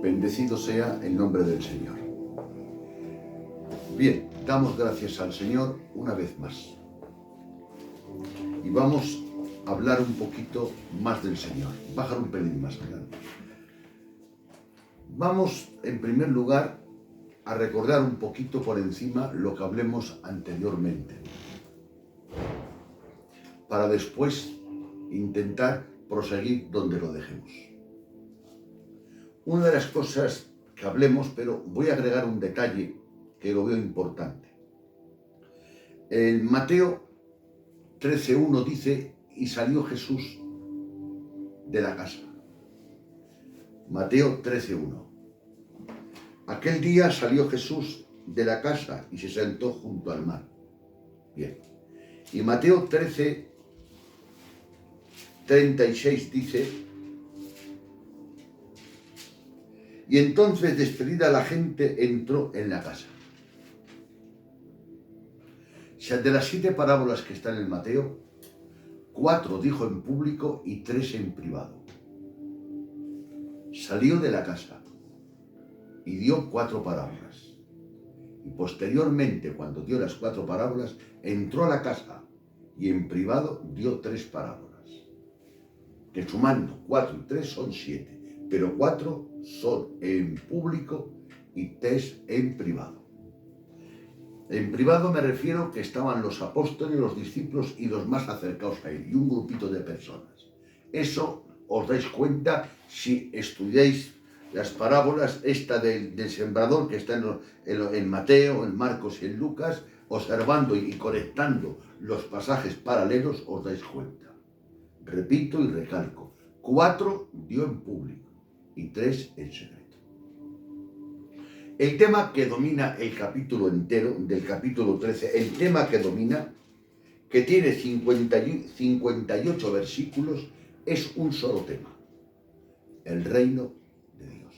Bendecido sea el nombre del Señor. Bien, damos gracias al Señor una vez más. Y vamos a hablar un poquito más del Señor. Bajar un pelín más adelante. Vamos, en primer lugar, a recordar un poquito por encima lo que hablemos anteriormente, para después intentar proseguir donde lo dejemos. Una de las cosas que hablemos, pero voy a agregar un detalle que lo veo importante. En Mateo 13:1 dice, y salió Jesús de la casa. Mateo 13:1. Aquel día salió Jesús de la casa y se sentó junto al mar. Bien. Y Mateo 13:36 dice, y entonces despedida la gente entró en la casa. O sea, de las 7 parábolas que están en Mateo, 4 dijo en público y 3 en privado. Salió de la casa y dio 4 parábolas. Y posteriormente, cuando dio las 4 parábolas, entró a la casa y en privado dio 3 parábolas. Que sumando 4 y 3 son 7, pero 4 son en público y 3 en privado. En privado me refiero que estaban los apóstoles, los discípulos y los más acercados a él, y un grupito de personas. Eso os dais cuenta si estudiáis las parábolas, esta del sembrador que está en Mateo, en Marcos y en Lucas, observando y conectando los pasajes paralelos, os dais cuenta. Repito y recalco, 4 dio en público y 3 en secreto. El tema que domina el capítulo entero, del capítulo 13, el tema que domina, que tiene 58 versículos, es un solo tema: el reino de Dios.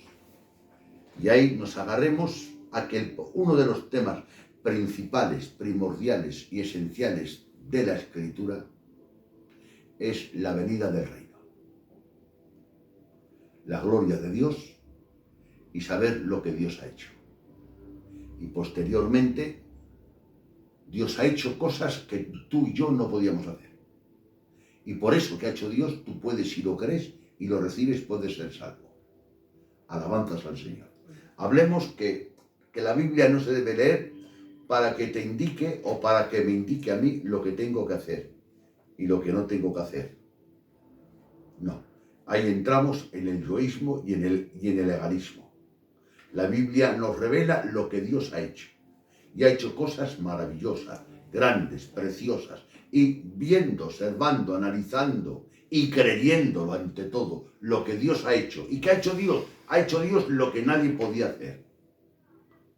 Y ahí nos agarremos a que uno de los temas principales, primordiales y esenciales de la Escritura es la venida del reino. La gloria de Dios y saber lo que Dios ha hecho. Y posteriormente, Dios ha hecho cosas que tú y yo no podíamos hacer. Y por eso que ha hecho Dios, tú puedes, si lo crees y lo recibes, puedes ser salvo. Alabanzas al Señor. Hablemos que la Biblia no se debe leer para que te indique o para que me indique a mí lo que tengo que hacer y lo que no tengo que hacer. No. Ahí entramos en el yoísmo y en el legalismo. La Biblia nos revela lo que Dios ha hecho. Y ha hecho cosas maravillosas, grandes, preciosas. Y viendo, observando, analizando y creyéndolo ante todo, lo que Dios ha hecho. ¿Y qué ha hecho Dios? Ha hecho Dios lo que nadie podía hacer.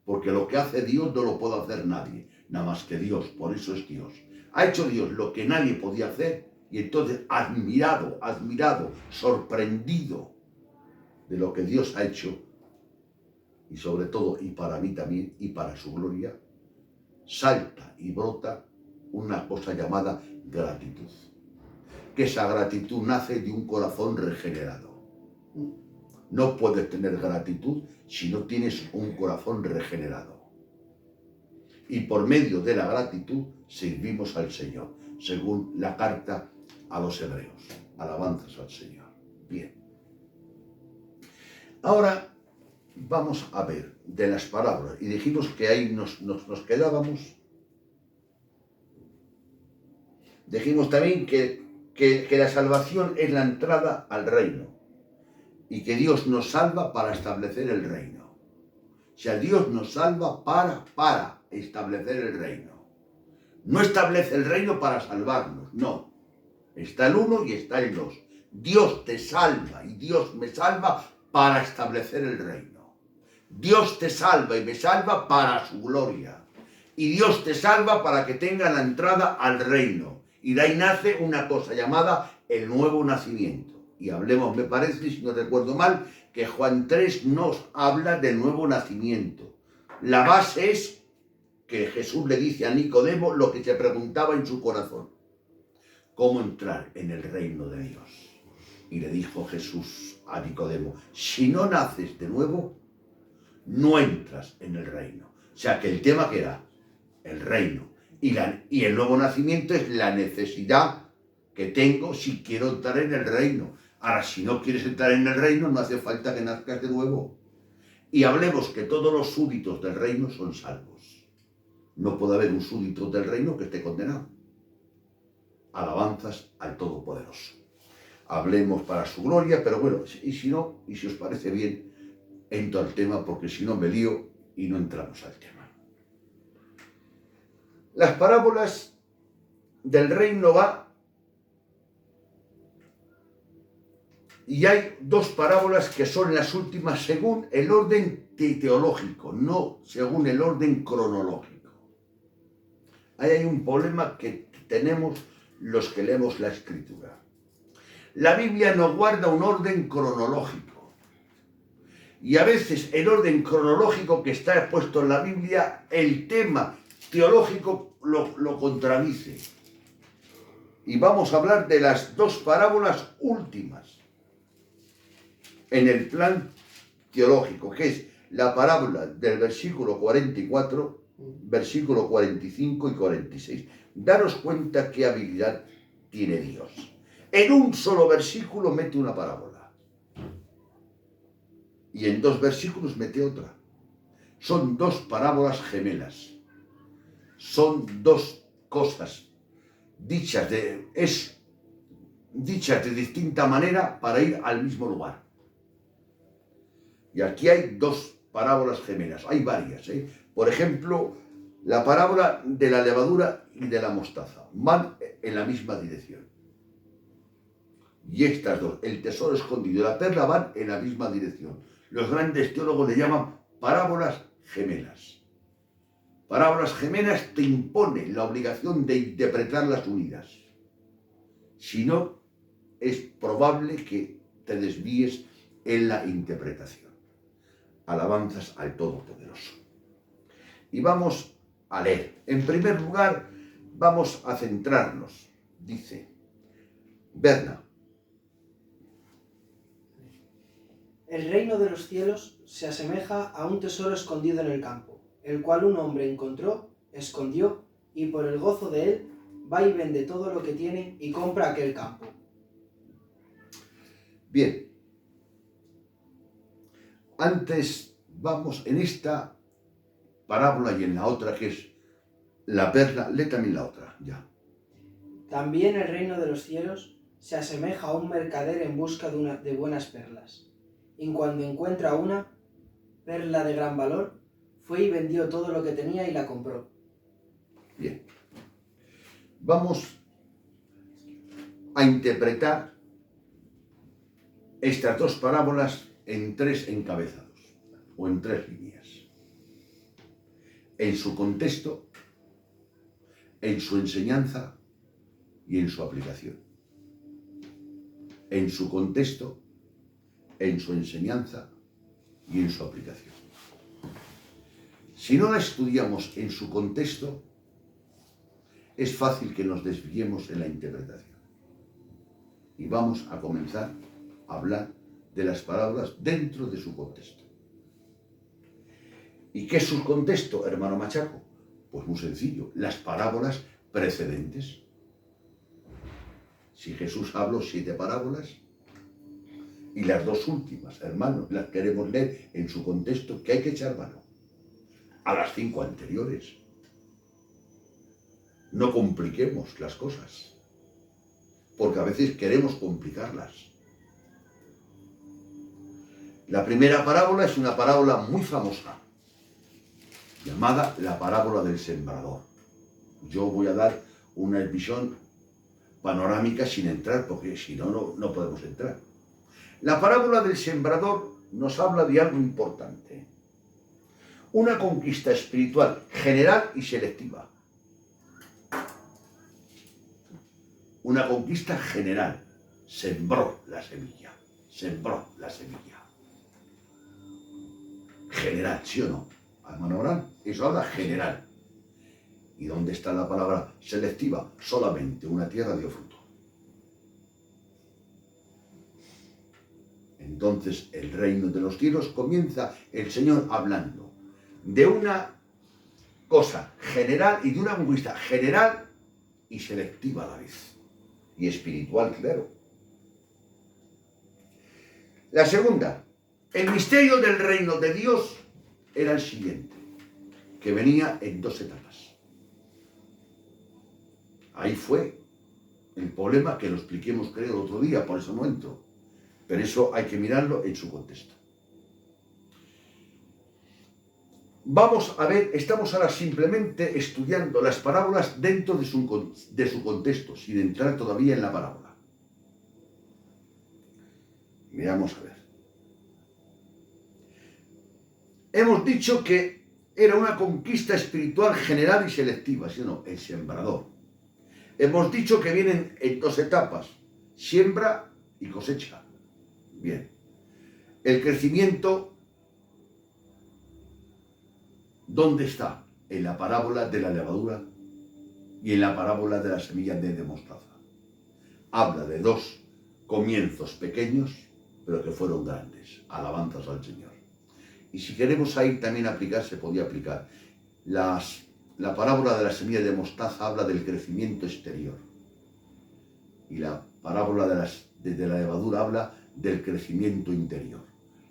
Porque lo que hace Dios no lo puede hacer nadie, nada más que Dios, por eso es Dios. Ha hecho Dios lo que nadie podía hacer, y entonces admirado, sorprendido de lo que Dios ha hecho, y sobre todo, y para mí también, y para su gloria, salta y brota una cosa llamada gratitud. Que esa gratitud nace de un corazón regenerado. No puedes tener gratitud si no tienes un corazón regenerado. Y por medio de la gratitud servimos al Señor, según la carta a los hebreos. Alabanzas al Señor. Bien. Ahora vamos a ver de las parábolas. Y dijimos que ahí nos quedábamos. Dijimos también que la salvación es la entrada al reino. Y que Dios nos salva para establecer el reino. O sea, Dios nos salva para establecer el reino. No establece el reino para salvarnos, no. Está el uno y está el dos. Dios te salva y Dios me salva para establecer el reino. Dios te salva y me salva para su gloria. Y Dios te salva para que tenga la entrada al reino. Y de ahí nace una cosa llamada el nuevo nacimiento. Y hablemos, me parece, si no recuerdo mal, que Juan 3 nos habla del nuevo nacimiento. La base es que Jesús le dice a Nicodemo lo que se preguntaba en su corazón: ¿cómo entrar en el reino de Dios? Y le dijo Jesús a Nicodemo, si no naces de nuevo, no entras en el reino. O sea que el tema que era el reino y el nuevo nacimiento es la necesidad que tengo si quiero entrar en el reino. Ahora, si no quieres entrar en el reino, no hace falta que nazcas de nuevo. Y hablemos que todos los súbditos del reino son salvos. No puede haber un súbdito del reino que esté condenado. Alabanzas al Todopoderoso. Hablemos para su gloria, pero bueno, y si no, y si os parece bien, entro al tema, porque si no me lío y no entramos al tema. Las parábolas del reino va, y hay dos parábolas que son las últimas según el orden teológico, no según el orden cronológico. Ahí hay un problema que tenemos los que leemos la Escritura. La Biblia no guarda un orden cronológico. Y a veces el orden cronológico que está puesto en la Biblia, el tema teológico lo contradice. Y vamos a hablar de las dos parábolas últimas en el plan teológico, que es la parábola del versículo 44, versículo 45 y 46. Daros cuenta qué habilidad tiene Dios. En un solo versículo mete una parábola. Y en dos versículos mete otra. Son dos parábolas gemelas. Son dos cosas dichas de distinta manera para ir al mismo lugar. Y aquí hay dos parábolas gemelas. Hay varias, ¿eh? Por ejemplo, la parábola de la levadura y de la mostaza. Van en la misma dirección. Y estas dos, el tesoro escondido y la perla, van en la misma dirección. Los grandes teólogos le llaman parábolas gemelas. Parábolas gemelas te imponen la obligación de interpretarlas unidas. Si no, es probable que te desvíes en la interpretación. Alabanzas al Todopoderoso. Y vamos a leer. En primer lugar, vamos a centrarnos. Dice Berna. El reino de los cielos se asemeja a un tesoro escondido en el campo, el cual un hombre encontró, escondió, y por el gozo de él va y vende todo lo que tiene y compra aquel campo. Bien. Antes vamos en esta parábola y en la otra que es la perla, lee también la otra, ya. También el reino de los cielos se asemeja a un mercader en busca de buenas perlas. Y cuando encuentra una perla de gran valor, fue y vendió todo lo que tenía y la compró. Bien. Vamos a interpretar estas dos parábolas en tres encabezados o en tres líneas. En su contexto, en su enseñanza y en su aplicación. En su contexto, en su enseñanza y en su aplicación. Si no la estudiamos en su contexto, es fácil que nos desviemos en la interpretación. Y vamos a comenzar a hablar de las parábolas dentro de su contexto. ¿Y qué es su contexto, hermano Machaco? Pues muy sencillo, las parábolas precedentes. Si Jesús habló 7 parábolas, y las dos últimas, hermanos, las queremos leer en su contexto, que hay que echar mano a las 5 anteriores. No compliquemos las cosas, porque a veces queremos complicarlas. La primera parábola es una parábola muy famosa, llamada la parábola del sembrador. Yo voy a dar una visión panorámica sin entrar, porque si no, no podemos entrar. La parábola del sembrador nos habla de algo importante. Una conquista espiritual general y selectiva. Una conquista general. Sembró la semilla. Sembró la semilla. General, ¿sí o no? Hermano Abraham, eso habla general. ¿Y dónde está la palabra selectiva? Solamente una tierra dio fruto. Entonces el reino de los cielos comienza el Señor hablando de una cosa general y de una conquista general y selectiva a la vez. Y espiritual, claro. La segunda, el misterio del reino de Dios era el siguiente, que venía en dos etapas. Ahí fue el problema que lo expliquemos, creo, el otro día, por eso no entro. Pero eso hay que mirarlo en su contexto. Vamos a ver, estamos ahora simplemente estudiando las parábolas dentro de su contexto, sin entrar todavía en la parábola. Miramos a ver. Hemos dicho que era una conquista espiritual general y selectiva, ¿sí o no? El sembrador. Hemos dicho que vienen en dos etapas, siembra y cosecha. Bien. El crecimiento, ¿dónde está? En la parábola de la levadura y en la parábola de la semilla de mostaza. Habla de dos comienzos pequeños, pero que fueron grandes. Alabanzas al Señor. Y si queremos ahí también aplicar, se podía aplicar. La parábola de la semilla de mostaza habla del crecimiento exterior. Y la parábola de la levadura habla del crecimiento interior.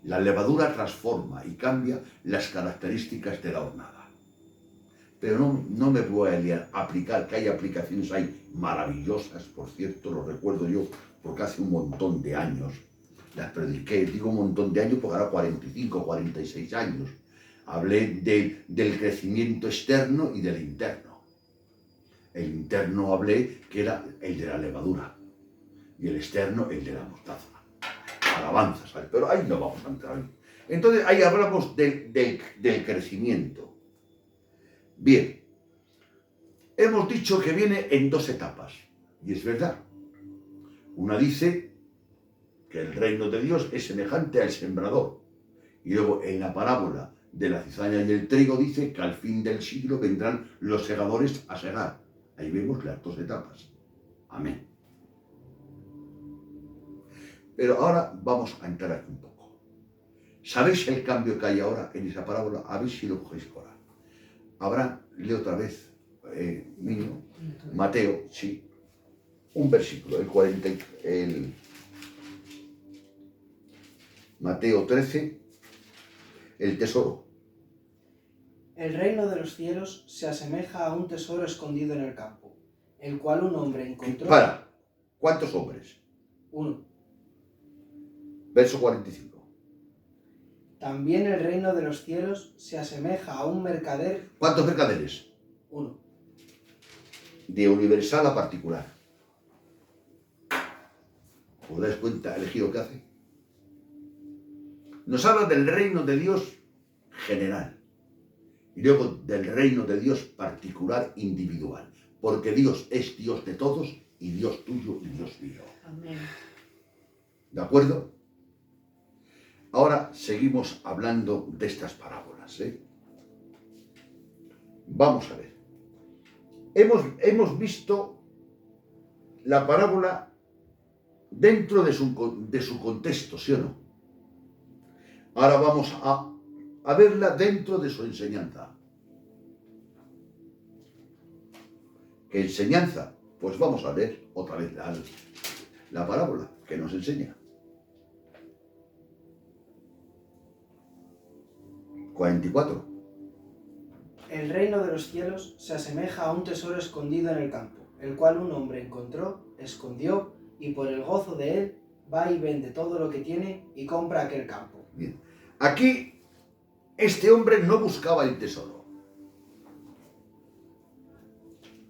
La levadura transforma y cambia las características de la hornada. Pero no me voy a aplicar, que hay aplicaciones ahí maravillosas, por cierto, lo recuerdo yo, porque hace un montón de años las prediqué, digo un montón de años porque ahora 45, 46 años. Hablé del crecimiento externo y del interno. El interno hablé que era el de la levadura y el externo el de la mostaza. Alabanzas, ¿sabes? Pero ahí no vamos a entrar. Entonces ahí hablamos del crecimiento. Bien, hemos dicho que viene en dos etapas, y es verdad. Una dice que el reino de Dios es semejante al sembrador, y luego en la parábola de la cizaña y el trigo dice que al fin del siglo vendrán los segadores a segar. Ahí vemos las dos etapas. Amén. Pero ahora vamos a entrar aquí un poco. ¿Sabéis el cambio que hay ahora en esa parábola? A ver si lo cogéis ahora. Abraham, lee otra vez, niño, Mateo, sí, un versículo, Mateo 13, el tesoro. El reino de los cielos se asemeja a un tesoro escondido en el campo, el cual un hombre encontró... Para, ¿cuántos hombres? Uno. Verso 45. También el reino de los cielos se asemeja a un mercader... ¿Cuántos mercaderes? Uno. De universal a particular. ¿Os dais cuenta el giro que hace? Nos habla del reino de Dios general y luego del reino de Dios particular individual, porque Dios es Dios de todos y Dios tuyo y Dios mío. Amén. ¿De acuerdo? Ahora seguimos hablando de estas parábolas, ¿eh? Vamos a ver. Hemos visto la parábola dentro de su contexto, ¿sí o no? Ahora vamos a verla dentro de su enseñanza. ¿Qué enseñanza? Pues vamos a ver otra vez la parábola que nos enseña. 44. El reino de los cielos se asemeja a un tesoro escondido en el campo, el cual un hombre encontró, escondió, y por el gozo de él va y vende todo lo que tiene y compra aquel campo. Bien. Aquí este hombre no buscaba el tesoro.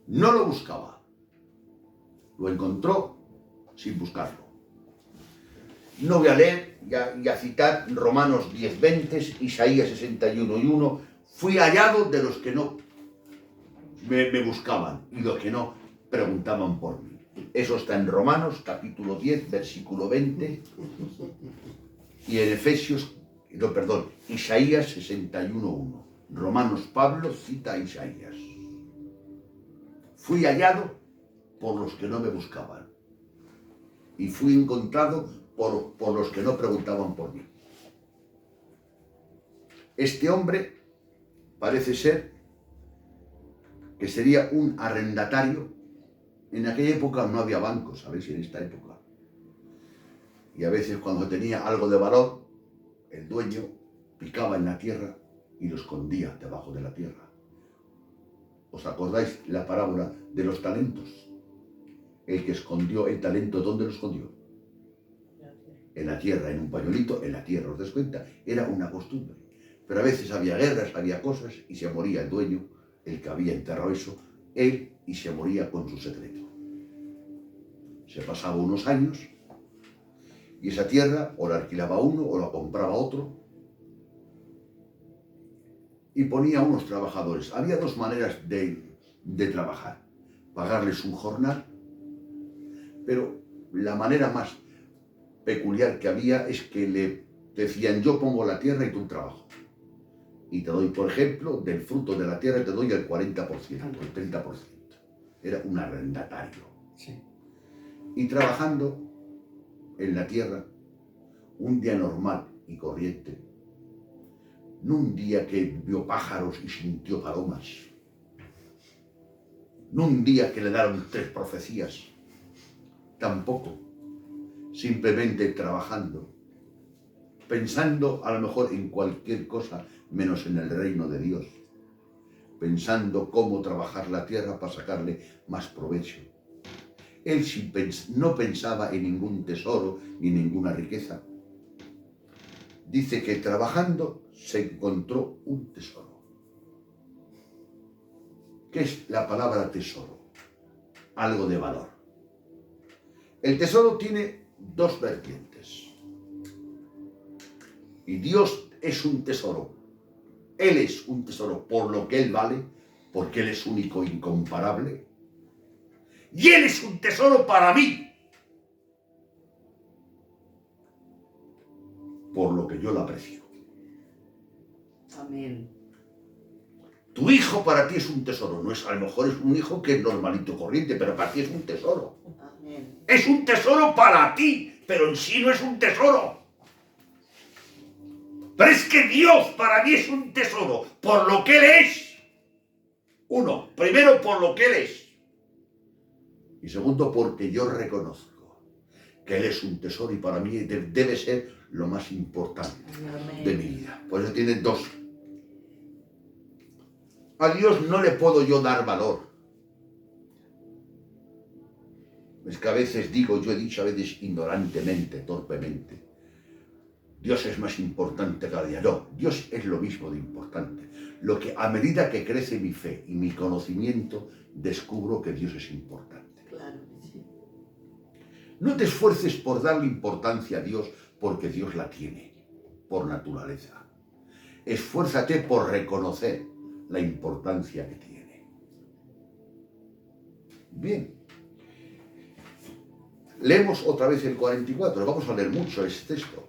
No lo buscaba. Lo encontró sin buscarlo. No voy a leer y a citar Romanos 10:20, Isaías 61:1. Fui hallado de los que no me buscaban y los que no preguntaban por mí. Eso está en Romanos capítulo 10, versículo 20. Y en Isaías 61:1. Romanos, Pablo cita a Isaías. Fui hallado por los que no me buscaban y fui encontrado por los que no preguntaban por mí. Este hombre parece ser que sería un arrendatario. En aquella época no había bancos, ¿sabéis? En esta época. Y a veces cuando tenía algo de valor, el dueño picaba en la tierra y lo escondía debajo de la tierra. ¿Os acordáis la parábola de los talentos? El que escondió el talento, ¿dónde lo escondió? En la tierra, en un pañuelito, en la tierra, ¿os das cuenta? Era una costumbre. Pero a veces había guerras, había cosas, y se moría el dueño, el que había enterrado eso, él, y se moría con su secreto. Se pasaba unos años, y esa tierra o la alquilaba uno o la compraba otro, y ponía a unos trabajadores. Había dos maneras de trabajar: pagarles un jornal, pero la manera más peculiar que había es que le decían: yo pongo la tierra y tú trabajo. Y te doy, por ejemplo, del fruto de la tierra te doy el 40%, el 30%. Era un arrendatario. Sí. Y trabajando en la tierra, un día normal y corriente, no un día que vio pájaros y sintió palomas, no un día que le daron 3 profecías, tampoco, simplemente trabajando, pensando a lo mejor en cualquier cosa menos en el reino de Dios, pensando cómo trabajar la tierra para sacarle más provecho. Él no pensaba en ningún tesoro ni ninguna riqueza. Dice que trabajando se encontró un tesoro. ¿Qué es la palabra tesoro? Algo de valor. El tesoro tiene 2 vertientes. Y Dios es un tesoro. Él es un tesoro por lo que Él vale, porque Él es único e incomparable. Y Él es un tesoro para mí, por lo que yo lo aprecio. Amén. Tu hijo para ti es un tesoro. No es, a lo mejor es un hijo que es normalito, corriente, pero para ti es un tesoro. Amén. Es un tesoro para ti, pero en sí no es un tesoro. Pero es que Dios para mí es un tesoro, por lo que Él es. Uno, primero por lo que Él es. Y segundo, porque yo reconozco que Él es un tesoro y para mí debe ser lo más importante de mi vida. Por eso tiene 2. A Dios no le puedo yo dar valor. Es que a veces digo, yo he dicho a veces ignorantemente, torpemente, Dios es más importante cada día. No, Dios es lo mismo de importante. Lo que a medida que crece mi fe y mi conocimiento, descubro que Dios es importante. Claro que sí. No te esfuerces por darle importancia a Dios porque Dios la tiene, por naturaleza. Esfuérzate por reconocer la importancia que tiene. Bien. Leemos otra vez el 44. Vamos a leer mucho este texto.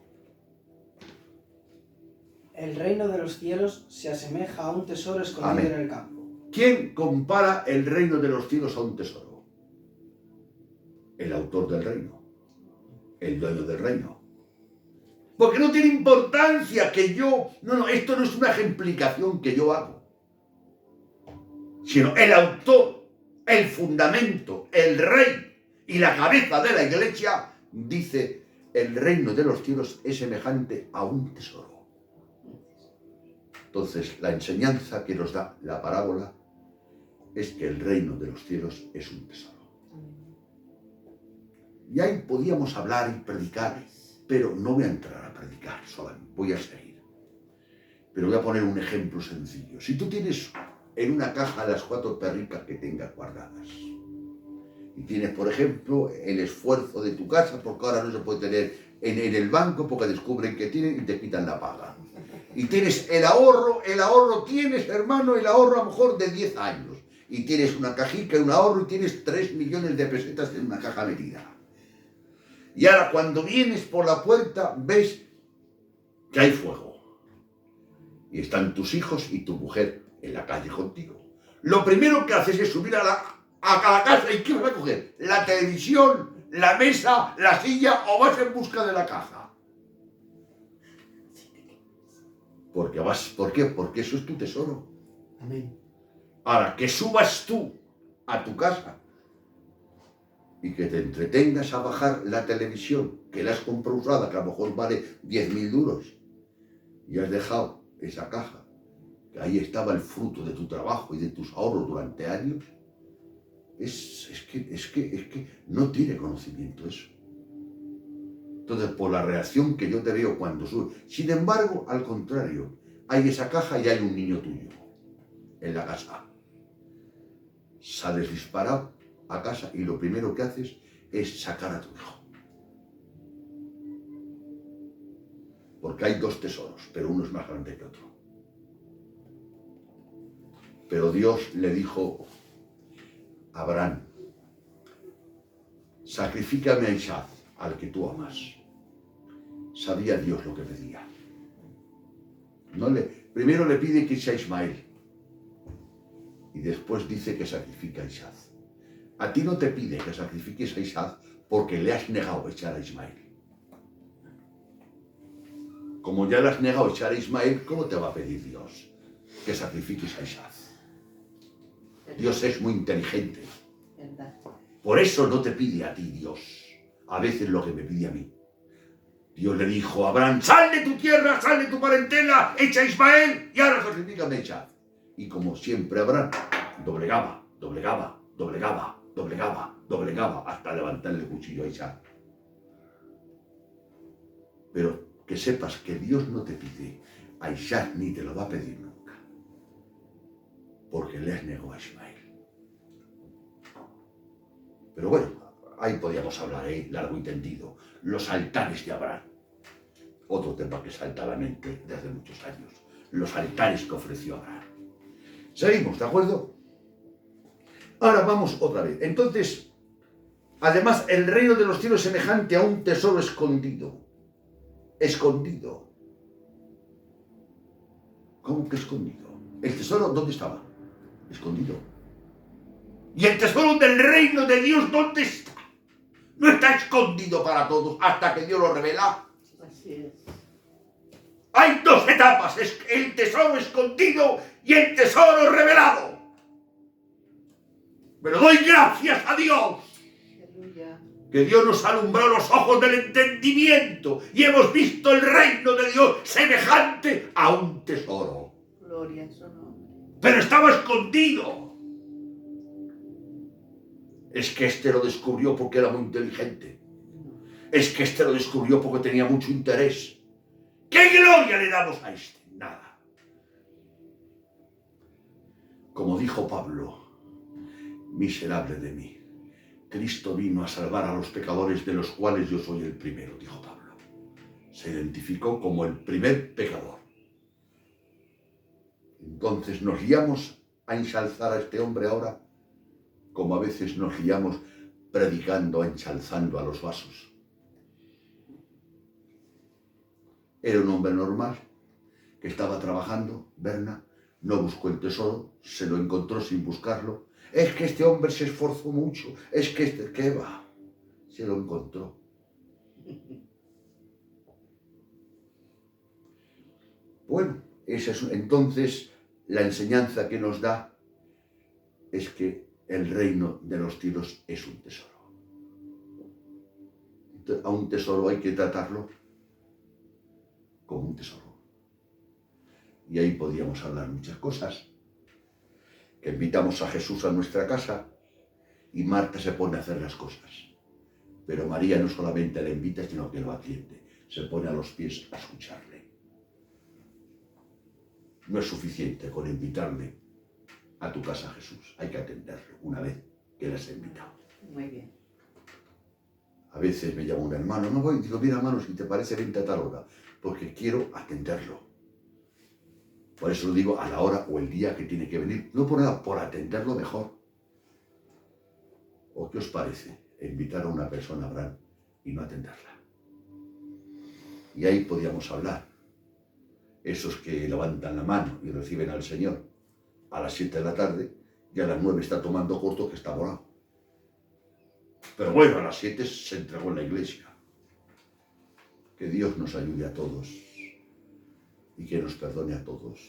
El reino de los cielos se asemeja a un tesoro escondido Amén. en el campo. ¿Quién compara el reino de los cielos a un tesoro? El autor del reino, el dueño del reino. Porque no tiene importancia que yo... No, esto no es una ejemplificación que yo hago. Sino el autor, el fundamento, el rey y la cabeza de la iglesia dice: el reino de los cielos es semejante a un tesoro. Entonces, la enseñanza que nos da la parábola es que el reino de los cielos es un tesoro. Y ahí podíamos hablar y predicar, pero no voy a entrar a predicar solamente, voy a seguir. Pero voy a poner un ejemplo sencillo. Si tú tienes en una caja las 4 perricas que tengas guardadas, y tienes, por ejemplo, el esfuerzo de tu casa, porque ahora no se puede tener en el banco porque descubren que tienen y te quitan la paga. Y tienes el ahorro tienes, hermano, el ahorro a lo mejor de 10 años. Y tienes una cajica, un ahorro, y tienes 3 millones de pesetas en una caja metida. Y ahora cuando vienes por la puerta ves que hay fuego. Y están tus hijos y tu mujer en la calle contigo. Lo primero que haces es subir a la casa. ¿Y qué vas a coger? La televisión, la mesa, la silla o vas en busca de la caja? ¿Por qué? Porque eso es tu tesoro. Amén. Ahora, que subas tú a tu casa y que te entretengas a bajar la televisión, que la has comprado usada, que a lo mejor vale 10.000 duros, y has dejado esa caja, que ahí estaba el fruto de tu trabajo y de tus ahorros durante años, es que no tiene conocimiento eso. Entonces, por la reacción que yo te veo cuando sube. Sin embargo, al contrario, hay esa caja y hay un niño tuyo en la casa. Sales disparado a casa y lo primero que haces es sacar a tu hijo. Porque hay dos tesoros, pero uno es más grande que otro. Pero Dios le dijo a Abraham, sacrifícame a Isaac, al que tú amas. Sabía Dios lo que pedía. Primero le pide que sea Ismael. Y después dice que sacrifica a Isaac. A ti no te pide que sacrifiques a Isaac porque le has negado echar a Ismael. Como ya le has negado echar a Ismael, ¿cómo te va a pedir Dios que sacrifiques a Isaac? Dios es muy inteligente. Por eso no te pide a ti Dios a veces lo que me pide a mí. Dios le dijo a Abraham, sal de tu tierra, sal de tu parentela, echa a Ismael y ahora sacrifícame a Isaac. Y como siempre Abraham doblegaba hasta levantarle el cuchillo a Isaac. Pero que sepas que Dios no te pide a Isaac ni te lo va a pedir nunca, porque le has negado a Ismael. Pero bueno, ahí podíamos hablar, largo y tendido. Los altares de Abraham. Otro tema que salta a la mente desde hace muchos años. Los altares que ofreció Abraham. Seguimos, ¿de acuerdo? Ahora vamos otra vez. Entonces, además, el reino de los cielos es semejante a un tesoro escondido. Escondido. ¿Cómo que escondido? ¿El tesoro dónde estaba? Escondido. ¿Y el tesoro del reino de Dios dónde está? No está escondido para todos hasta que Dios lo revela. Así es. Hay dos etapas, es el tesoro escondido y el tesoro revelado. Pero doy gracias a Dios. Aleluya. Que Dios nos alumbró los ojos del entendimiento y hemos visto el reino de Dios semejante a un tesoro. Gloria a su nombre. Pero estaba escondido. Es que este lo descubrió porque era muy inteligente. Es que este lo descubrió porque tenía mucho interés. ¿Qué gloria le damos a este? Nada. Como dijo Pablo, miserable de mí. Cristo vino a salvar a los pecadores, de los cuales yo soy el primero, dijo Pablo. Se identificó como el primer pecador. Entonces nos liamos a ensalzar a este hombre ahora, como a veces nos liamos predicando, ensalzando a los vasos. Era un hombre normal, que estaba trabajando, Berna, no buscó el tesoro, se lo encontró sin buscarlo. Es que este hombre se esforzó mucho, es que ¿qué va? Se lo encontró. Bueno, entonces la enseñanza que nos da es que el reino de los cielos es un tesoro. Entonces, a un tesoro hay que tratarlo como un tesoro. Y ahí podríamos hablar muchas cosas. Que invitamos a Jesús a nuestra casa y Marta se pone a hacer las cosas. Pero María no solamente le invita, sino que lo atiende. Se pone a los pies a escucharle. No es suficiente con invitarle a tu casa, Jesús. Hay que atenderlo una vez que le has invitado. Muy bien. A veces me llama un hermano, no voy, digo, mira hermano, si te parece, vente a tal hora, porque quiero atenderlo. Por eso lo digo a la hora o el día que tiene que venir, no por nada, por atenderlo mejor. ¿O qué os parece? Invitar a una persona a Abraham y no atenderla. Y ahí podíamos hablar. Esos que levantan la mano y reciben al Señor a las 7 de la tarde y a las 9 está tomando corto que está volado. Pero bueno, a las 7 se entregó en la iglesia. Que Dios nos ayude a todos y que nos perdone a todos,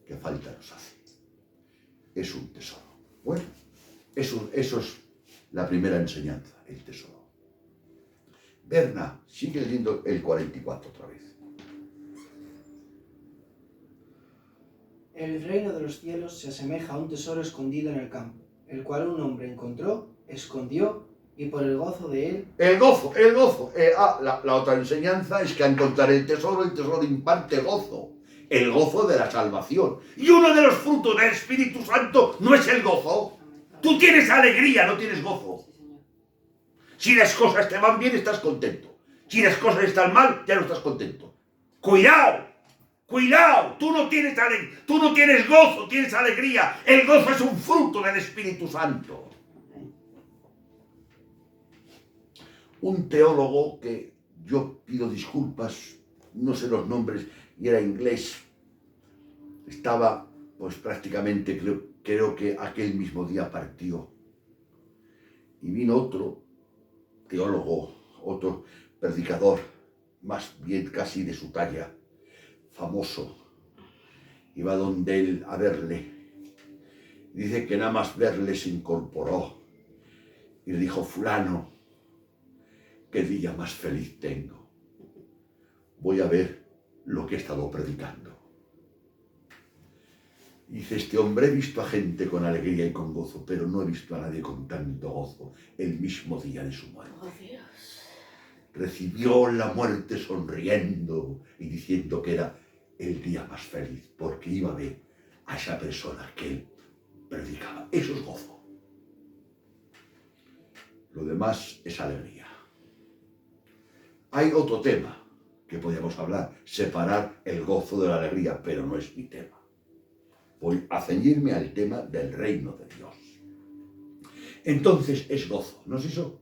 que falta nos hace. Es un tesoro. Bueno, eso es la primera enseñanza, el tesoro. Berna, sigue leyendo el 44 otra vez. El reino de los cielos se asemeja a un tesoro escondido en el campo, el cual un hombre encontró, escondió, y por el gozo de él... El gozo. La otra enseñanza es que al encontrar el tesoro imparte gozo. El gozo de la salvación. Y uno de los frutos del Espíritu Santo no es el gozo. Tú tienes alegría, no tienes gozo. Sí, señor. Si las cosas te van bien, estás contento. Si las cosas están mal, ya no estás contento. ¡Cuidado! ¡Cuidado! Tú no tienes gozo, tienes alegría. El gozo es un fruto del Espíritu Santo. Un teólogo que yo pido disculpas, no sé los nombres, y era inglés, estaba pues prácticamente, creo que aquel mismo día partió. Y vino otro teólogo, otro predicador, más bien casi de su talla, famoso. Iba donde él a verle. Dice que nada más verle se incorporó y le dijo: fulano, qué día más feliz tengo. Voy a ver lo que he estado predicando. Dice este hombre: he visto a gente con alegría y con gozo, pero no he visto a nadie con tanto gozo el mismo día de su muerte. Oh, Dios. Recibió la muerte sonriendo y diciendo que era el día más feliz, porque iba a ver a esa persona que él predicaba. Eso es gozo. Lo demás es alegría. Hay otro tema que podríamos hablar, separar el gozo de la alegría, pero no es mi tema. Voy a ceñirme al tema del reino de Dios. Entonces es gozo, ¿no es eso?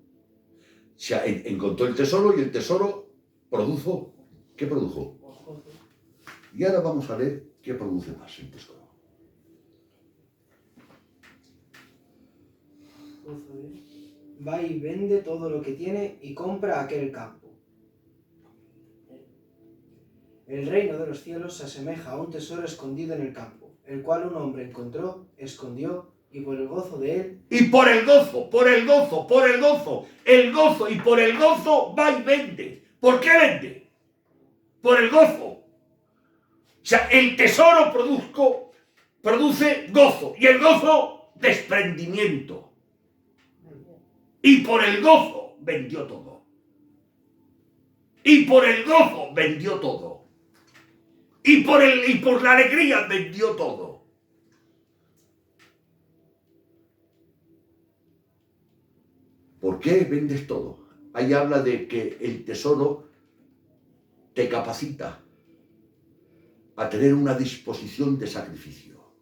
Se encontró el tesoro y el tesoro produjo. ¿Qué produjo? Y ahora vamos a ver qué produce más el tesoro. Gozo de él. Va y vende todo lo que tiene y compra aquel campo. El reino de los cielos se asemeja a un tesoro escondido en el campo, el cual un hombre encontró, escondió, y por el gozo de él... Y por el gozo, el gozo y por el gozo va y vende. ¿Por qué vende? Por el gozo. O sea, el tesoro produce gozo y el gozo desprendimiento. Y por el gozo vendió todo. Y por el gozo vendió todo. Y por la alegría vendió todo. ¿Por qué vendes todo? Ahí habla de que el tesoro te capacita a tener una disposición de sacrificio.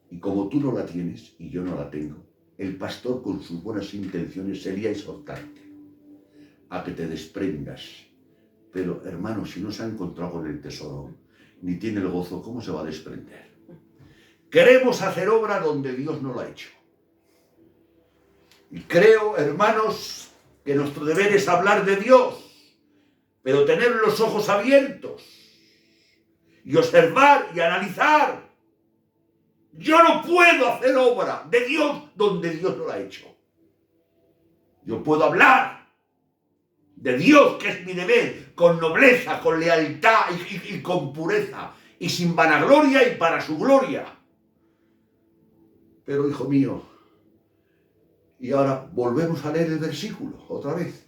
Y como tú no la tienes y yo no la tengo, el pastor con sus buenas intenciones sería exhortarte a que te desprendas. Pero hermano, si no se ha encontrado con el tesoro, ni tiene el gozo, ¿cómo se va a desprender? Queremos hacer obra donde Dios no la ha hecho. Y creo, hermanos, que nuestro deber es hablar de Dios, pero tener los ojos abiertos y observar y analizar. Yo no puedo hacer obra de Dios donde Dios no la ha hecho. Yo puedo hablar de Dios, que es mi deber, con nobleza, con lealtad y con pureza, y sin vanagloria y para su gloria. Pero, hijo mío, y ahora volvemos a leer el versículo otra vez.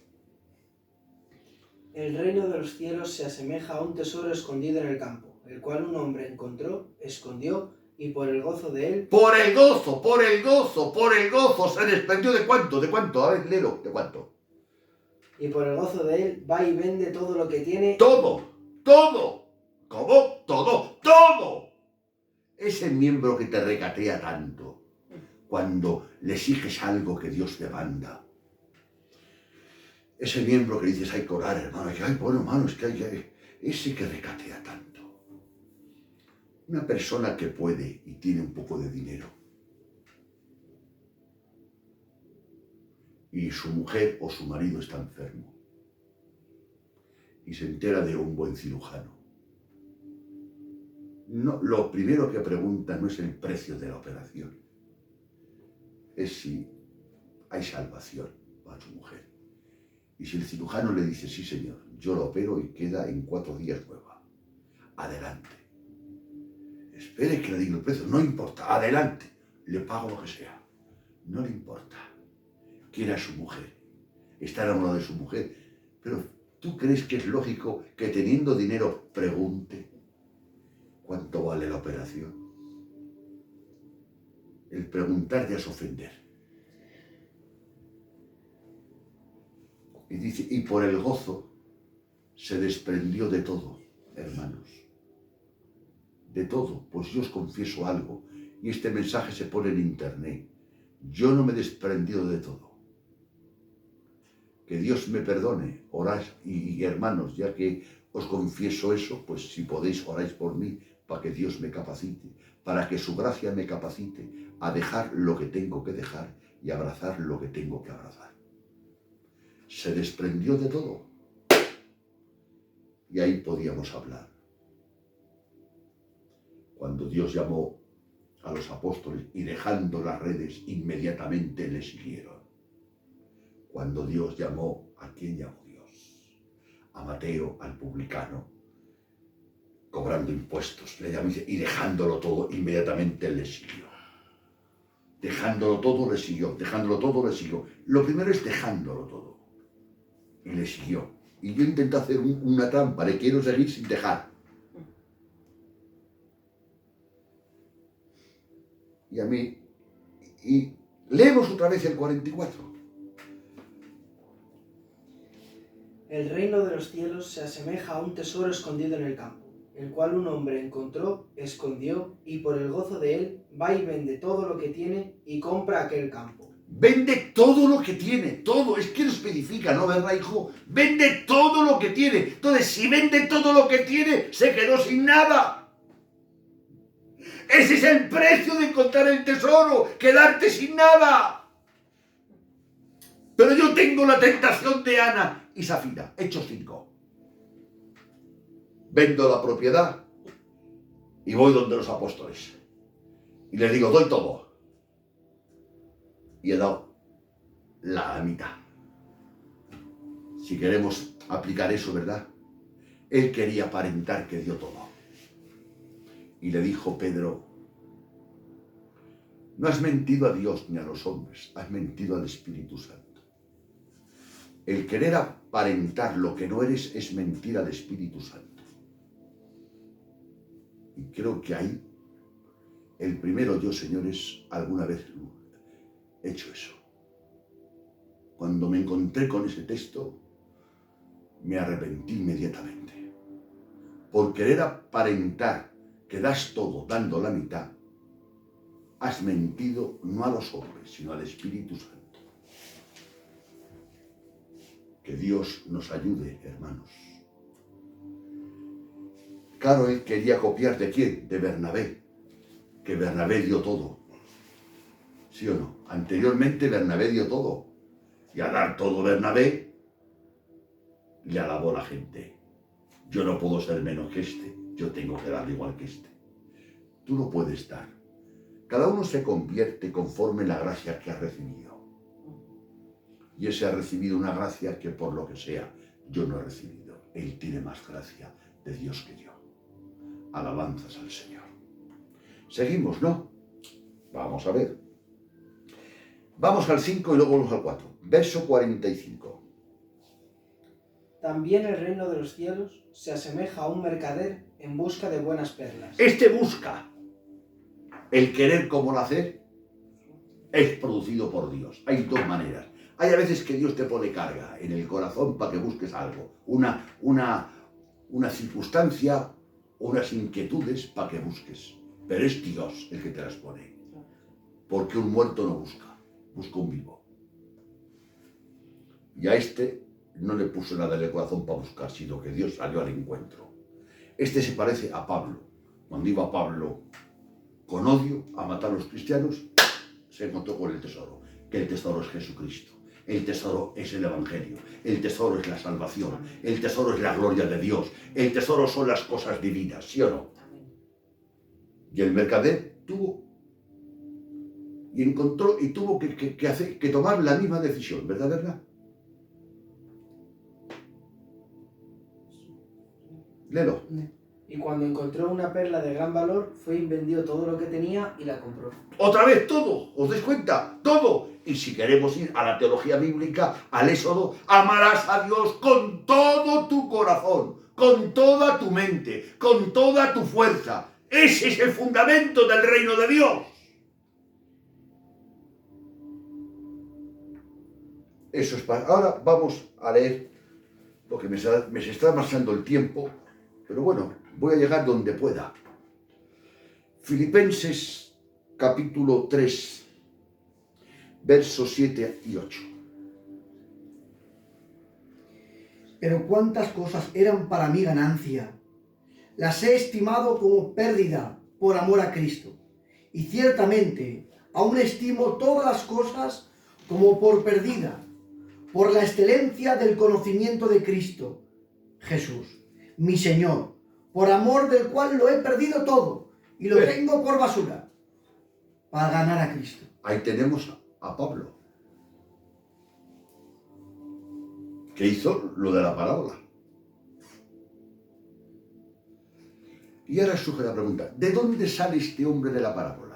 El reino de los cielos se asemeja a un tesoro escondido en el campo, el cual un hombre encontró, escondió, y por el gozo de él... Por el gozo, se desprendió ¿de cuánto? ¿De cuánto? A ver, léelo, ¿de cuánto? Y por el gozo de él va y vende todo lo que tiene... Todo. ¿Cómo? Todo. Ese miembro que te recatea tanto cuando le exiges algo que Dios te manda. Ese miembro que dices: hay que orar, hermano, es que hay ese que recatea tanto. Una persona que puede y tiene un poco de dinero y su mujer o su marido está enfermo y se entera de un buen cirujano. No, lo primero que pregunta no es el precio de la operación, es si hay salvación para su mujer. Y si el cirujano le dice, sí señor, yo lo opero y queda en 4 días nueva, adelante. Espere que le diga el precio, no importa, adelante, le pago lo que sea. No le importa. Quiere a su mujer, está enamorado de su mujer, pero ¿tú crees que es lógico que teniendo dinero pregunte cuánto vale la operación? El preguntar ya es ofender. Y dice, y por el gozo se desprendió de todo, hermanos. De todo, pues yo os confieso algo, y este mensaje se pone en internet. Yo no me he desprendido de todo. Que Dios me perdone, orad, y hermanos, ya que os confieso eso, pues si podéis oráis por mí, para que Dios me capacite, para que su gracia me capacite a dejar lo que tengo que dejar y abrazar lo que tengo que abrazar. Se desprendió de todo. Y ahí podíamos hablar. Cuando Dios llamó a los apóstoles y dejando las redes inmediatamente le siguieron. Cuando Dios llamó, ¿a quién llamó Dios? A Mateo, al publicano, cobrando impuestos, le llamó y dejándolo todo, inmediatamente le siguió. Dejándolo todo le siguió, dejándolo todo le siguió. Lo primero es dejándolo todo. Y le siguió. Y yo intenté hacer una trampa, le quiero seguir sin dejar. Y a mí, y leemos otra vez el 44. El reino de los cielos se asemeja a un tesoro escondido en el campo, el cual un hombre encontró, escondió, y por el gozo de él va y vende todo lo que tiene y compra aquel campo. Vende todo lo que tiene, todo, es que lo especifica, ¿no, verdad, hijo? Vende todo lo que tiene. Entonces, si vende todo lo que tiene, se quedó sin nada. Ese es el precio de encontrar el tesoro, quedarte sin nada. Pero yo tengo la tentación de Ana y Zafira, Hechos 5. Vendo la propiedad y voy donde los apóstoles. Y les digo, doy todo. Y he dado la mitad. Si queremos aplicar eso, ¿verdad? Él quería aparentar que dio todo. Y le dijo Pedro, no has mentido a Dios ni a los hombres, has mentido al Espíritu Santo. El querer aparentar lo que no eres es mentir al Espíritu Santo. Y creo que ahí, el primero yo, señores, alguna vez he hecho eso. Cuando me encontré con ese texto, me arrepentí inmediatamente. Por querer aparentar que das todo dando la mitad, has mentido no a los hombres, sino al Espíritu Santo. Que Dios nos ayude, hermanos. Claro, él quería copiar ¿de quién? De Bernabé, que Bernabé dio todo. ¿Sí o no? Anteriormente Bernabé dio todo. Y al dar todo Bernabé, le alabó a la gente. Yo no puedo ser menos que este, yo tengo que dar igual que este. Tú no puedes dar. Cada uno se convierte conforme la gracia que ha recibido. Y ese ha recibido una gracia que por lo que sea yo no he recibido. Él tiene más gracia de Dios que yo. Alabanzas al Señor. Seguimos, ¿no? Vamos a ver. Vamos al 5 y luego vamos al 4. Verso 45. También el reino de los cielos se asemeja a un mercader en busca de buenas perlas. Este busca. El querer como el hacer es producido por Dios. Hay dos maneras. Hay a veces que Dios te pone carga en el corazón para que busques algo. Una circunstancia, unas inquietudes para que busques. Pero es Dios el que te las pone. Porque un muerto no busca, busca un vivo. Y a este no le puso nada en el corazón para buscar, sino que Dios salió al encuentro. Este se parece a Pablo. Cuando iba Pablo con odio a matar a los cristianos, se encontró con el tesoro, que el tesoro es Jesucristo. El tesoro es el Evangelio, el tesoro es la salvación, el tesoro es la gloria de Dios, el tesoro son las cosas divinas, ¿sí o no? Amén. Y el mercader tuvo y encontró y tuvo que tomar la misma decisión, ¿verdad, verdad? Léelo. Y cuando encontró una perla de gran valor, fue y vendió todo lo que tenía y la compró. Otra vez todo, ¿os dais cuenta? Todo. Y si queremos ir a la teología bíblica, al Éxodo, amarás a Dios con todo tu corazón, con toda tu mente, con toda tu fuerza. Ese es el fundamento del reino de Dios. Eso es para... Ahora vamos a leer, porque me se está marchando el tiempo, pero bueno, voy a llegar donde pueda. Filipenses capítulo 3, versos 7 y 8. Pero cuántas cosas eran para mí ganancia, las he estimado como pérdida por amor a Cristo. Y ciertamente aún estimo todas las cosas como por perdida, por la excelencia del conocimiento de Cristo Jesús, mi Señor, por amor del cual lo he perdido todo y lo tengo por basura, para ganar a Cristo. Ahí tenemos a Pablo, que hizo lo de la parábola. Y ahora surge la pregunta, ¿de dónde sale este hombre de la parábola?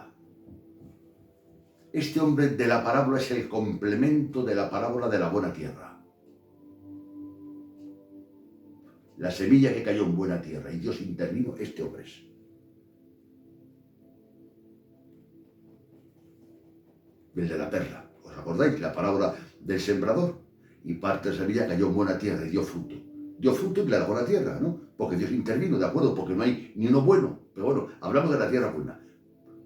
Este hombre de la parábola es el complemento de la parábola de la buena tierra. La semilla que cayó en buena tierra y Dios intervino, este hombre es. El de la perla, ¿os acordáis? La parábola del sembrador. Y parte de la semilla cayó en buena tierra y dio fruto. Dio fruto en la buena tierra, ¿no? Porque Dios intervino, ¿de acuerdo? Porque no hay ni uno bueno. Pero bueno, hablamos de la tierra buena.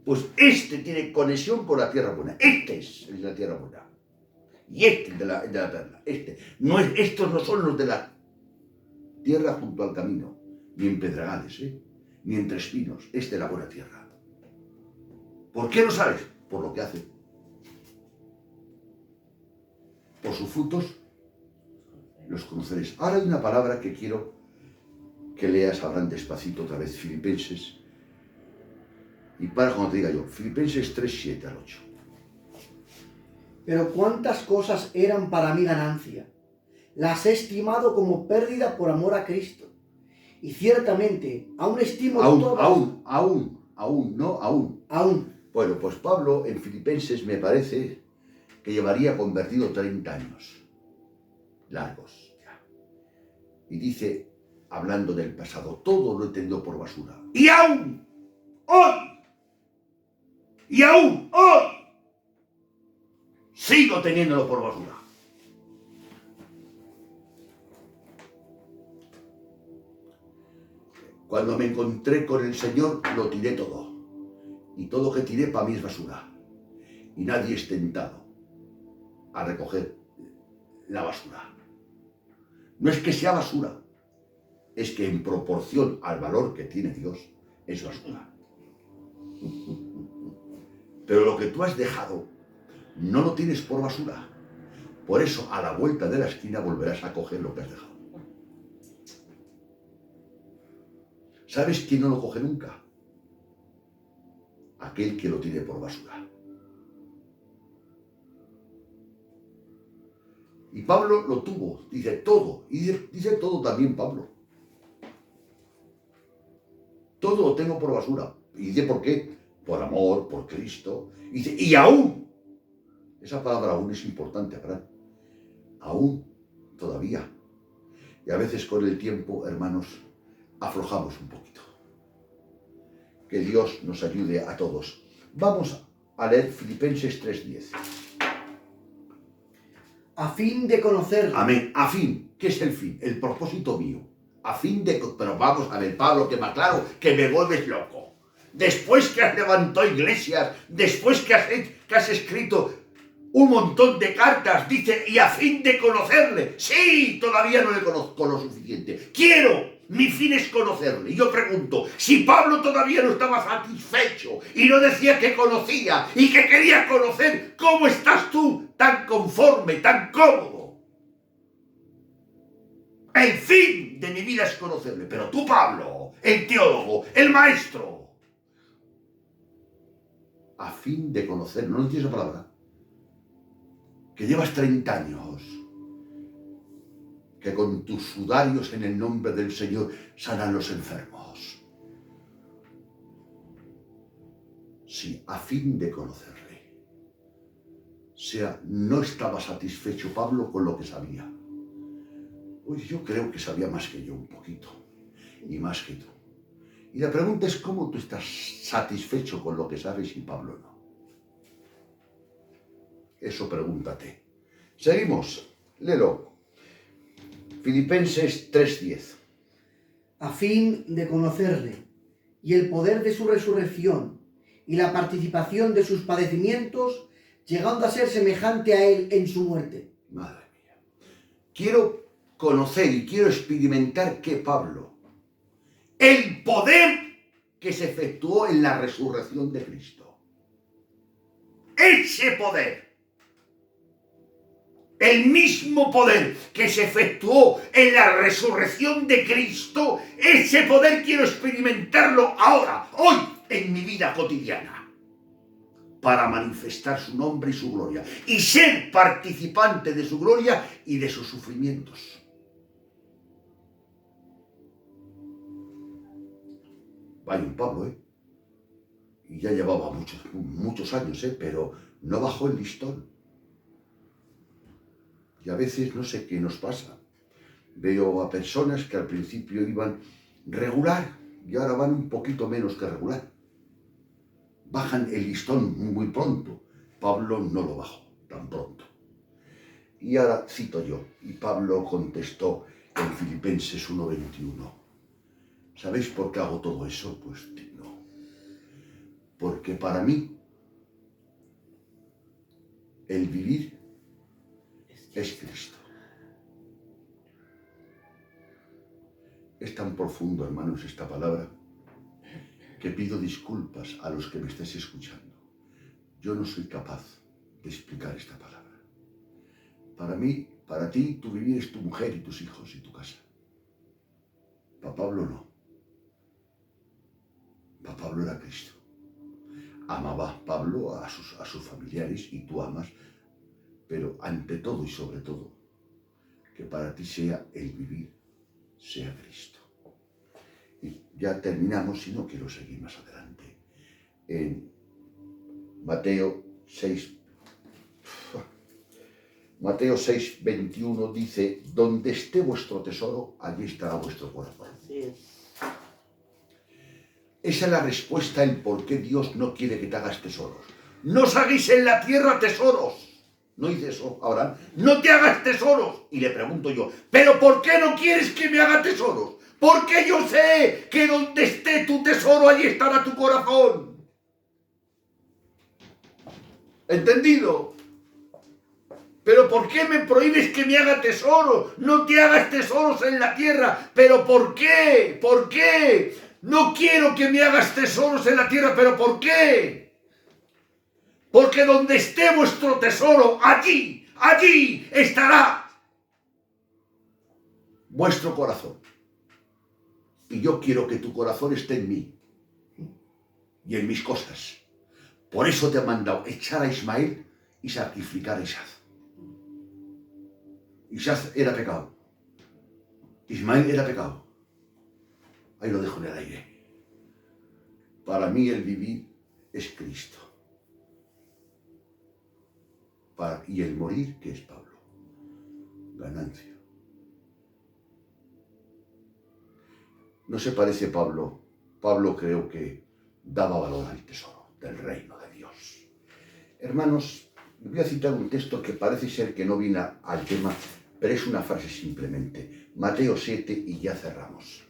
Pues este tiene conexión con la tierra buena. Este es el de la tierra buena. Y este el de la perla. Estos no son los de la tierra junto al camino. Ni en pedregales, ni entre espinos. Este es la buena tierra. ¿Por qué lo sabes? Por lo que hace. Por sus frutos los conoceréis. Ahora hay una palabra que quiero que leas, hablan despacito otra vez, Filipenses. Y para cuando te diga yo, Filipenses 3, 7 al 8. Pero cuántas cosas eran para mí ganancia, las he estimado como pérdida por amor a Cristo. Y ciertamente aún estimo todas... Aún. Bueno, pues Pablo en Filipenses me parece que llevaría convertido 30 años. Largos ya. Y dice, hablando del pasado, todo lo he tenido por basura. Y aún hoy, sigo teniéndolo por basura. Cuando me encontré con el Señor, lo tiré todo. Y todo que tiré para mí es basura. Y nadie es tentado a recoger la basura. No es que sea basura, es que en proporción al valor que tiene Dios, es basura. Pero lo que tú has dejado, no lo tienes por basura. Por eso, a la vuelta de la esquina volverás a coger lo que has dejado. ¿Sabes quién no lo coge nunca? Aquel que lo tiene por basura. Y Pablo lo tuvo, dice todo, y dice todo también Pablo. Todo lo tengo por basura. Y dice por qué, por amor, por Cristo. Y dice, y aún, esa palabra aún es importante, ¿verdad? Aún, todavía. Y a veces con el tiempo, hermanos, aflojamos un poquito. Que Dios nos ayude a todos. Vamos a leer Filipenses 3:10. A fin de conocerlo. Amén. A fin. ¿Qué es el fin? El propósito mío. A fin de... Pero vamos a ver, Pablo, que más claro, que me vuelves loco. Después que has levantado iglesias, después que has escrito un montón de cartas, dice, y a fin de conocerle. Sí, todavía no le conozco lo suficiente. Quiero Mi fin es conocerle. Y yo pregunto, si Pablo todavía no estaba satisfecho y no decía que conocía y que quería conocer, ¿cómo estás tú tan conforme, tan cómodo? El fin de mi vida es conocerle. Pero tú, Pablo, el teólogo, el maestro, a fin de conocerle, ¿no entiendes esa palabra? Que llevas 30 años, que con tus sudarios en el nombre del Señor sanan los enfermos. Sí, a fin de conocerle. O sea, no estaba satisfecho Pablo con lo que sabía. Oye, yo creo que sabía más que yo un poquito, y más que tú. Y la pregunta es, ¿cómo tú estás satisfecho con lo que sabes y Pablo no? Eso pregúntate. Seguimos, léelo. Filipenses 3:10. A fin de conocerle y el poder de su resurrección y la participación de sus padecimientos, llegando a ser semejante a él en su muerte. Madre mía. Quiero conocer y quiero experimentar que Pablo, el poder que se efectuó en la resurrección de Cristo. Ese poder. El mismo poder que se efectuó en la resurrección de Cristo, ese poder quiero experimentarlo ahora, hoy, en mi vida cotidiana, para manifestar su nombre y su gloria, y ser participante de su gloria y de sus sufrimientos. Vaya un Pablo, y ya llevaba muchos años, pero no bajó el listón. Y a veces no sé qué nos pasa. Veo a personas que al principio iban regular y ahora van un poquito menos que regular. Bajan el listón muy pronto. Pablo no lo bajó tan pronto. Y ahora cito yo, y Pablo contestó en Filipenses 1:21. ¿Sabéis por qué hago todo eso? Pues no. Porque para mí el vivir es Cristo. Es tan profundo, hermanos, esta palabra, que pido disculpas a los que me estéis escuchando. Yo no soy capaz de explicar esta palabra. Para mí, para ti, tu vivir es tu mujer y tus hijos y tu casa. Para Pablo no. Para Pablo era Cristo. Amaba Pablo a sus familiares y tú amas, pero ante todo y sobre todo, que para ti sea el vivir, sea Cristo. Y ya terminamos y no quiero seguir más adelante. En Mateo 6:21 dice, donde esté vuestro tesoro, allí estará vuestro corazón. Así es. Esa es la respuesta en por qué Dios no quiere que te hagas tesoros. No os hagáis en la tierra tesoros. No dice eso, Abraham. No te hagas tesoros. Y le pregunto yo, ¿pero por qué no quieres que me haga tesoros? Porque yo sé que donde esté tu tesoro, allí estará tu corazón. ¿Entendido? ¿Pero por qué me prohíbes que me haga tesoros? No te hagas tesoros en la tierra. ¿Pero por qué? ¿Por qué? No quiero que me hagas tesoros en la tierra. ¿Pero por qué? Porque donde esté vuestro tesoro, allí estará vuestro corazón. Y yo quiero que tu corazón esté en mí y en mis cosas. Por eso te he mandado echar a Ismael y sacrificar a Isaac. Isaac era pecado. Ismael era pecado. Ahí lo dejo en el aire. Para mí el vivir es Cristo. Y el morir, ¿qué es Pablo? Ganancia. No se parece Pablo. Pablo creo que daba valor al tesoro del reino de Dios. Hermanos, voy a citar un texto que parece ser que no viene al tema, pero es una frase simplemente. Mateo 7 y ya cerramos.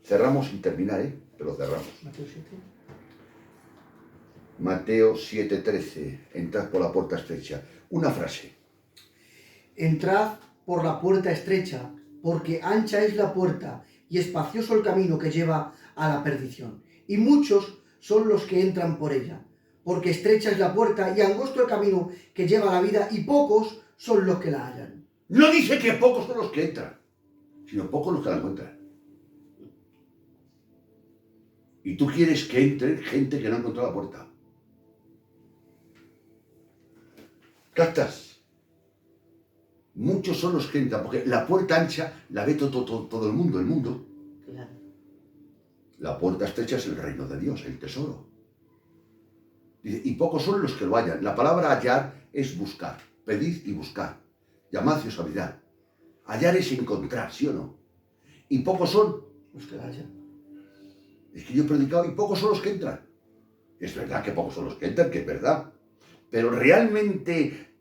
Cerramos sin terminar, pero cerramos. Mateo 7. Mateo 7:13. Entrad por la puerta estrecha. Una frase. Entrad por la puerta estrecha, porque ancha es la puerta y espacioso el camino que lleva a la perdición, y muchos son los que entran por ella, porque estrecha es la puerta y angosto el camino que lleva a la vida, y pocos son los que la hallan. No dice que pocos son los que entran, sino pocos los que la encuentran. Y tú quieres que entre gente que no ha encontrado la puerta. ¿Captas? Muchos son los que entran, porque la puerta ancha la ve todo el mundo. Claro. La puerta estrecha es el reino de Dios, el tesoro. Dice, y pocos son los que lo hallan. La palabra hallar es buscar. Pedid y buscar. Llamad y os abrirá. Hallar es encontrar, ¿sí o no? Y pocos son Los que la hallan. Es que yo he predicado y pocos son los que entran. Es verdad que pocos son los que entran, que es verdad. Pero realmente,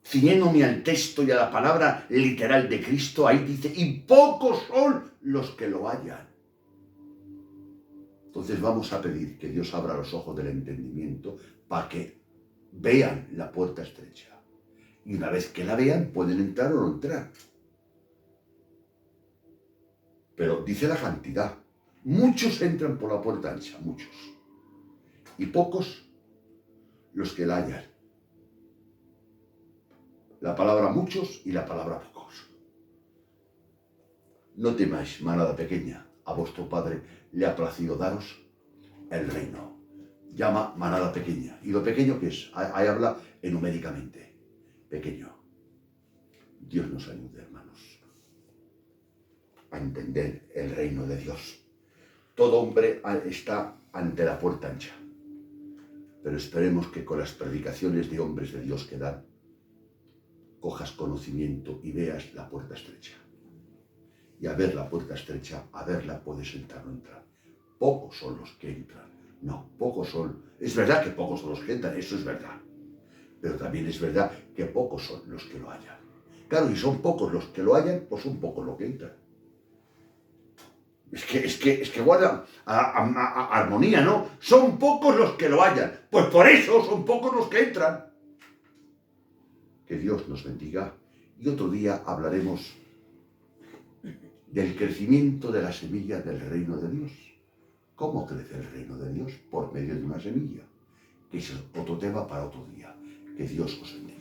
ciñéndome al texto y a la palabra literal de Cristo, ahí dice, y pocos son los que lo hallan. Entonces vamos a pedir que Dios abra los ojos del entendimiento para que vean la puerta estrecha. Y una vez que la vean, pueden entrar o no entrar. Pero dice la cantidad. Muchos entran por la puerta ancha, muchos. Y pocos los que la hallan. La palabra muchos y la palabra pocos. No temáis, manada pequeña, a vuestro Padre le ha placido daros el reino. Llama manada pequeña. ¿Y lo pequeño qué es? Ahí habla numéricamente. Pequeño. Dios nos ayude, hermanos, a entender el reino de Dios. Todo hombre está ante la puerta ancha. Pero esperemos que con las predicaciones de hombres de Dios que dan, cojas conocimiento y veas la puerta estrecha. Y a ver la puerta estrecha, a verla puedes entrar o no entrar. Pocos son los que entran. No, pocos son. Es verdad que pocos son los que entran, eso es verdad. Pero también es verdad que pocos son los que lo hallan. Claro, y son pocos los que lo hallan, pues son pocos los que entran. Es que guarda armonía, ¿no? Son pocos los que lo hallan. Pues por eso son pocos los que entran. Que Dios nos bendiga. Y otro día hablaremos del crecimiento de la semilla del reino de Dios. ¿Cómo crece el reino de Dios? Por medio de una semilla. Que es otro tema para otro día. Que Dios os bendiga.